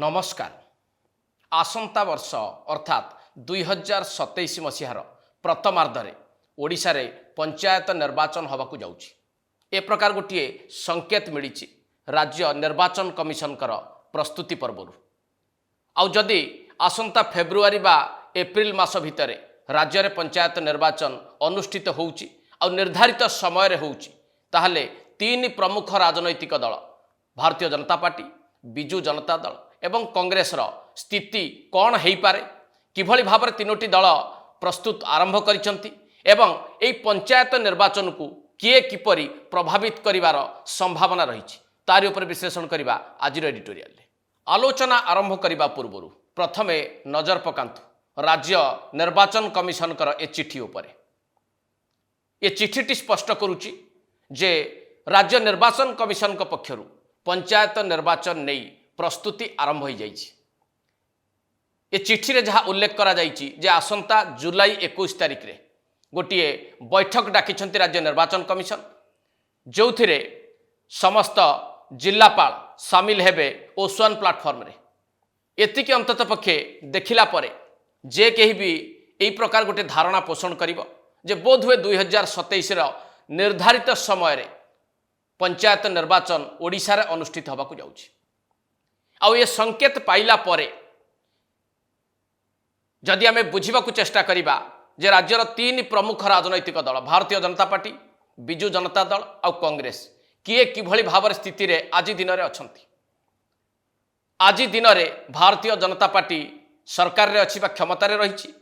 नमस्कार। आसंता वर्ष अर्थात 2027 मसीहार प्रथमार्धरे ओडिशा रे पंचायत निर्वाचन होबाकू जाउछि। ए प्रकार गोटे संकेत मिली राज्य निर्वाचन कमिशन कर प्रस्तुति पर्वरु। आउ जदि आसंता फेब्रुआरी बा एप्रिल मास भितर राज्य रे पंचायत निर्वाचन अनुष्ठित होउछि आउ निर्धारित समय रे होउछि ताहले तीन प्रमुख राजनैतिक दल भारतीय जनता पार्टी, बिजू जनता दल एवं कांग्रेस रो स्थिति कौन हो पारे, किभली भाव में तीनोटी दल प्रस्तुत आरंभ करिसंती एवं एई पंचायत निर्वाचन को किए किपरि प्रभावित करिवार संभावना रही तारि उपर विश्लेषण करबा आज एडिटोरियल। आलोचना आरंभ करबा पूर्व प्रथमे नजर पकांतु राज्य निर्वाचन कमिशन कर ए चिठी उपरे। ए चिठीटी स्पष्ट करुची जे राज्य निर्वाचन कमिशन को पक्षरु पंचायत निर्वाचन नहीं प्रस्तुति आरंभ हो जाइछि। ए चिठी रे जहाँ उल्लेख करा जाइछि जे आसंता जुलाई 21 तारिख रे गोटे बैठक डाकिछंती राज्य निर्वाचन कमिशन, जोथिरे समस्त जिल्लापाल सामिल हेबे ओसवान प्लाटफर्म रे। एतिके अंतत पक्षे देखिला परे जे केही भी एई प्रकार गोटे धारणा पोषण करिवो जे बोध हुए 2027 रो निर्धारित समय रे पंचायत निर्वाचन ओडिशा रे अनुष्ठित होबाकू जाउछि। आउ ये संकेत पाइला परे जदि आमे बुझिबाकू चेष्टा करिबा जे राज्यर तीन प्रमुख राजनैतिक दल भारतीय जनता पार्टी, बिजू जनता दल आउ कांग्रेस किए किभली भाव स्थिति रे आज दिन रे अछंती। आज दिन रे भारतीय जनता पार्टी सरकार रे अछि बा क्षमता रे रहिछि,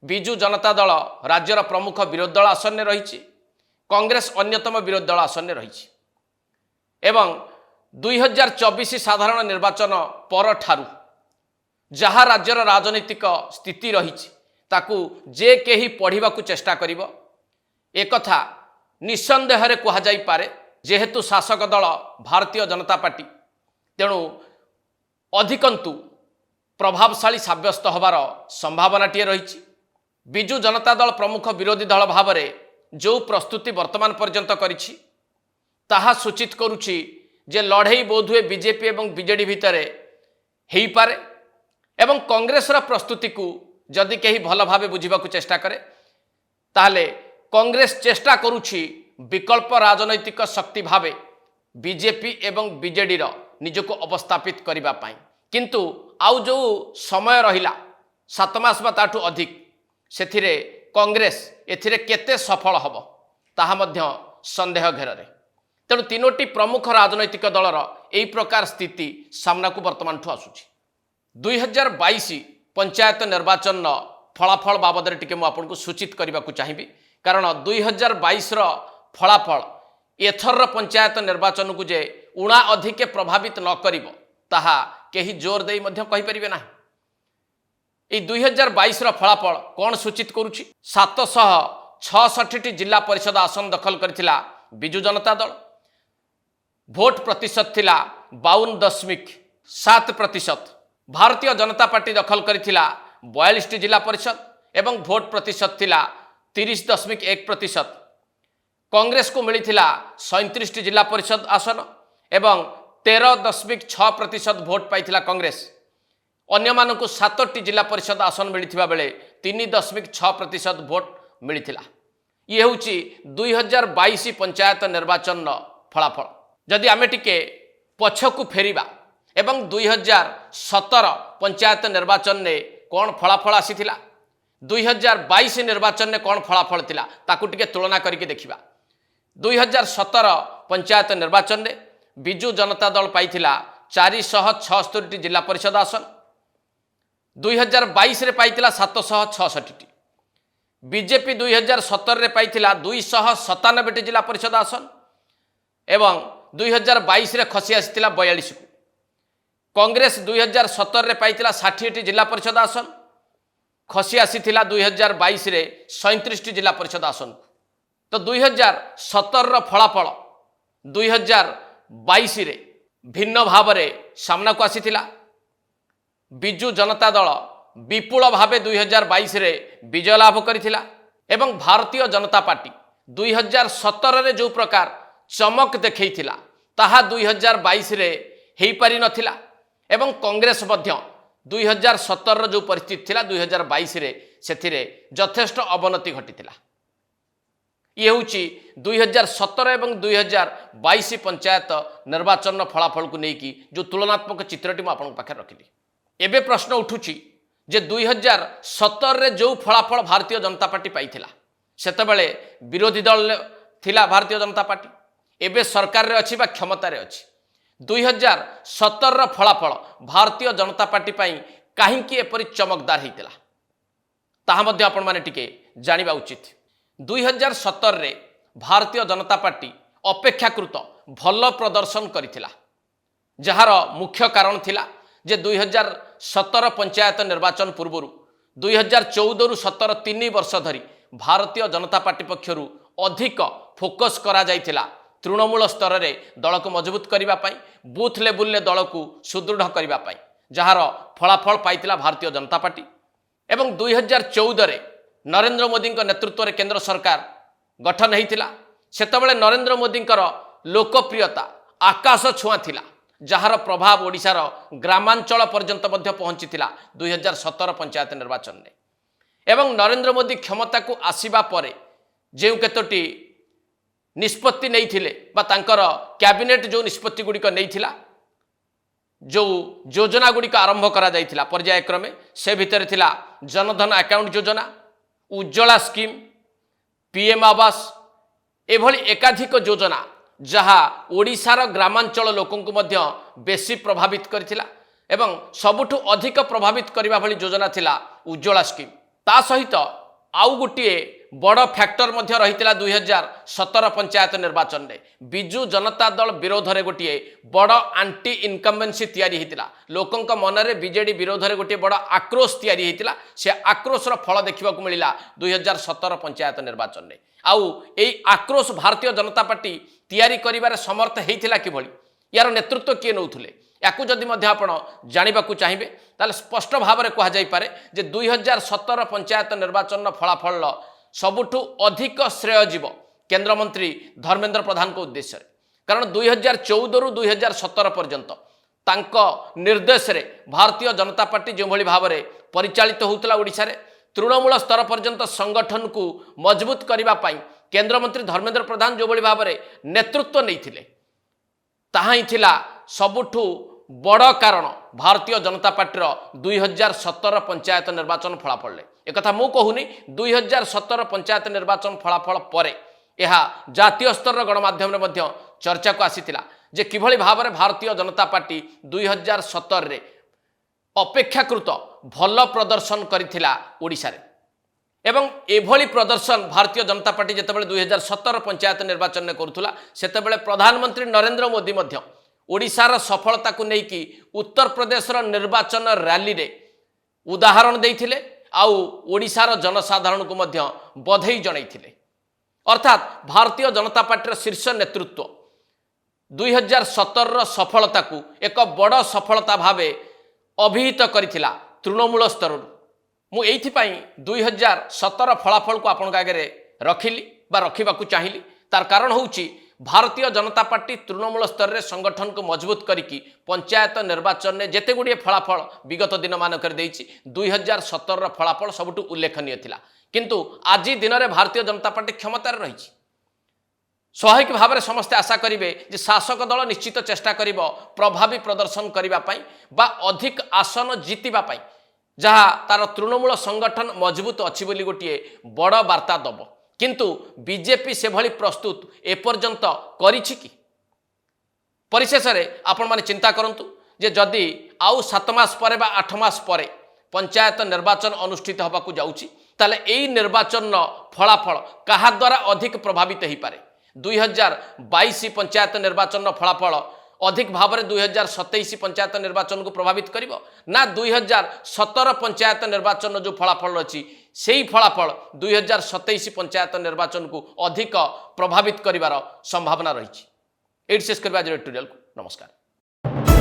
बिजू जनता दल राज्यर प्रमुख विरोधी दल आसन रे रहिछि, कांग्रेस अन्यतम विरोधी दल आसन रे रहिछि एवं 2024 साधारण निर्वाचन पर ठारू जहाँ राज्यर राजनीतिक स्थिति रही ताकू जे केही पढ़िबाकू चेष्टा करिवो एक कथा निसंदेह रे कहा जाई पारे जेहेतु शासक दल भारतीय जनता पार्टी तेणु अधिकंतु प्रभावशाली साब्यस्त होबार संभावनाटीए रही। बिजू जनता दल प्रमुख विरोधी दल भाव में जो प्रस्तुति वर्तमान पर्यंत करिछि ताहा सूचित करुछि जे लड़ई बोधुए बीजेपी एवं बीजेडी भितर हेई पारे एवं कांग्रेस रा प्रस्तुति को जदि कहीं भल भाव बुझिबाकू चेष्टा करे ताहले कांग्रेस चेष्टा करुछि विकल्प राजनैतिक शक्ति भावे बीजेपी एवं बीजेडी रो निजको अवस्थापित करिबा पाई। किंतु आउ जो समय रहिला 7 मास बा ताठू अधिक सेथिरे कांग्रेस एथिरे केते सफल हबो ताहा मध्य संदेह घेରରେ। तेणु तीनोटी प्रमुख राजनैतिक दलर एई प्रकार स्थिति सामना को वर्तमान ठू आसुछि। 2022 पंचायत निर्वाचन फलाफल बाबद टिके मु आपनको सूचित करने को चाहिए कारण 2022 फलाफल एथर पंचायत निर्वाचन को जे उणा अधिके प्रभावित न करिवो ताहा केही जोर देई मध्य कहि परिबे नाही। ए 2022 फलाफल कौन सूचित करुछि 766 जिला परिषद आसन दखल करथिला बिजू जनता दल, भोट प्रतिशत थिला 52.7%। भारतीय जनता पार्टी दखल करथिला 42 जिला परिषद एवं भोट प्रतिशत थिला 30.1%। कांग्रेस को मिलिथिला 37 जिला परिषद आसन एवं 13.6% भोट पाइथिला कांग्रेस। अन्य मानकु 7टी जिला परिषद आसन मिलिथिबा बेले 3.6% भोट मिलिथिला। ये होउची 2022 पंचायत निर्वाचन फलाफल। जदि आमे टिके पछकु फेरिबा एवं 2017 पंचायत निर्वाचन ने कौन फलाफल आसीथिला 2022 निर्वाचन ने कौन फलाफल थिला ताकू टिके तुलना करके देखिबा। 2017 पंचायत निर्वाचन ने बिजू जनता दल पाइथिला 476 जिला परिषद आसन, 2022 रे पाइथिला 766। बीजेपी 2017 रे पाइथिला 297 जिला परिषद आसन एवं 2022 रे खसी आसीथिला 42 को। कांग्रेस 2017 रे पाइथिला 60 जिला परिषद आसन, खसी आसीथिला 2022 रे 37 जिला परिषद आसन। तो 2017 फलाफल 2022 रे भिन्न भाव रे सामना को आसीथिला। बिजू जनता दल विपुल भावे 2022 रे विजय लाभ करिथिला एवं भारतीय जनता पार्टी 2017 रे जो प्रकार चमक देखैथिला ताहा 2022 रे हेई पारि नथिला। एवं कांग्रेस मध्य 2017 जो परिस्थिति थिला 2022 रे सेथिरे यथेष्ट अवनति घटी ये हूँ 2017 एवं 2022 पंचायत निर्वाचन फलाफल को लेकिन जो तुलनात्मक चित्रटी मुझे पाखे रखिली। एबे प्रश्न उठुची जे 2017 रे जो फलाफल भारतीय जनता पार्टी पाइथिला सेतबेले विरोधी दल थिला भारतीय जनता पार्टी, एबे सरकार रे अछि बा क्षमता रे अछि। 2017 रो फलाफल भारतीय जनता पार्टी पाई काहींकी एपरि चमकदार हेतिला ताहा मध्ये आपण माने टिके जानिबा उचित। 2017 रे भारतीय जनता पार्टी अपेक्षाकृत भल प्रदर्शन करिथिला, जहार मुख्य कारण थिला जे 2017 पंचायत निर्वाचन पूर्व 2014 रु 17 3 वर्ष धरी भारतीय जनता पार्टी पक्षरु अधिक फोकस करा जाइथिला तृणमूल स्तर रे दल को मजबूत करिबा पई, बूथ लेवल ले दल को सुदृढ़ करिबा पई, जहार फलाफल पाइथिला भारतीय जनता पार्टी। एवं 2014 रे नरेंद्र मोदी नेतृत्व में केंद्र सरकार गठन होता सेतबेले नरेंद्र मोदी लोकप्रियता आकाश छुआ थिला, जार प्रभाव ओडिशार ग्रामांचल पर्यंत मध्य पहुंची 2017 पंचायत निर्वाचन में। एवं नरेंद्र मोदी क्षमता को आसीबा परे जो केतोटी निष्पत्ति नहीं थिले बा तांकर कैबिनेट जो निष्पत्ति गुड़िक नहीं थिला, जो योजना गुड़िक आरंभ करा जाइथिला पर्यायक्रमे से भितर थिला जनधन अकाउंट योजना, उज्ज्वला स्कीम, पीएम आवास एभली एकाधिक योजना जहा ओडिशार ग्रामांचल लोकों को मध्य बेसी प्रभावित करथिला एवं सबुठु अधिक प्रभावित करबा भली योजना थिला उज्ज्वला स्कीम। ता सहित आउ गोटे बड़ फैक्टर मध्य रहितिला 2017 पंचायत निर्वाचन में बिजु जनता दल विरोध में गोटे बड़ आंटी इनकम्बेंसी तैयारी होता, लोकों मनरे बीजेडी विरोध में गोटे बड़ आक्रोश तैयारी होता। से आक्रोशर फल देखा मिला 2017 पंचायत निर्वाचन में। आउ यही आक्रोश भारतीय जनता पार्टी तैयारी करिबार समर्थ होता कि यार नेतृत्व किए नौथुले याकू जदि मध्य आपण जानिबाकू चाहिए ताले स्पष्ट भाव में कह जाई पारे जे 2017 पंचायत निर्वाचन फलाफल सबुठु अधिक श्रेय जीव केंद्र मंत्री धर्मेंद्र प्रधान को उद्देश्य रे, कारण 2014 रु 2017 पर्यंत तांको निर्देश रे भारतीय जनता पार्टी जो भली भाव में परिचालित होउतला ओडिशा रे तृणमूल स्तर पर्यंत संगठन को मजबूत करबा पई केंद्र मंत्री धर्मेंद्र प्रधान जो भली भाव में नेतृत्व नैथिले ताहा ही थिला सबुठु बड़ कारण भारतीय जनता पार्टीर 2017 पंचायत निर्वाचन फलाफल। एक कथा मु कहूनी 2017 पंचायत निर्वाचन फलाफल परे यह जातीय स्तर गणमाध्यम मध्य चर्चा को आसीथिला जे किभली भाव में भारतीय जनता पार्टी 2017 रे अपेक्षाकृत भल प्रदर्शन करिथिला ओडिशा रे। एवं एभली प्रदर्शन भारतीय जनता पार्टी जेतेबेले 2017 पंचायत निर्वाचन में करुथुला सेतेबेले प्रधानमंत्री नरेंद्र मोदी मध्य ओडिशार सफलता को लेकिन उत्तर प्रदेश निर्वाचन रैली रे उदाहरण देइथिले आउ ओडिशार जनसाधारण को मध्य बधाई जणाइथिले। अर्थात भारतीय जनता पार्टी शीर्ष नेतृत्व 2017 सफलता को एक बड़ सफलता भावे अभिहित करिथिला तृणमूल स्तर। मु एइथिपाई 2017 फलाफल को आपण आगे रखिली बा रखिबाकू चाहिली। तार कारण होउची भारतीय जनता पार्टी तृणमूल स्तर में संगठन को मजबूत करिकी पंचायत निर्वाचन में जेते गुड़िए फलाफल विगत दिन मानक 2017 फलाफल सबुठु उल्लेखनीय थिला, किंतु आज दिन में भारतीय जनता पार्टी क्षमतार रही। स्वाभाविक भाव में समस्ते आशा करेंगे जे शासक दल निश्चित चेष्टा करिबो प्रभावी प्रदर्शन करने बा अधिक आसन जीतिबा जहाँ तार तृणमूल संगठन मजबूत अच्छी बोली गोटे बड़ वार्ता दब, किंतु बीजेपी से भली प्रस्तुत एपर्यंत करिछि कि? परिशेष में आपण माने चिंता करंतु जे जदि आउ 7 मास परे बा 8 मास परे पंचायत निर्वाचन अनुष्ठित होबाकू जाउछि ताले एई निर्वाचन फलाफल कहा द्वारा अधिक प्रभावित हो पारे। 2022 पंचायत निर्वाचन फलाफल अधिक भाव में 2027 पंचायत निर्वाचन को प्रभावित करिवो ना 2017 पंचायत निर्वाचन जो फलाफल अच्छी से ही फलाफल 2027 पंचायत निर्वाचन को अधिक प्रभावित करिवार संभावना रही। एड शेष करबा एडिटोरियल को नमस्कार।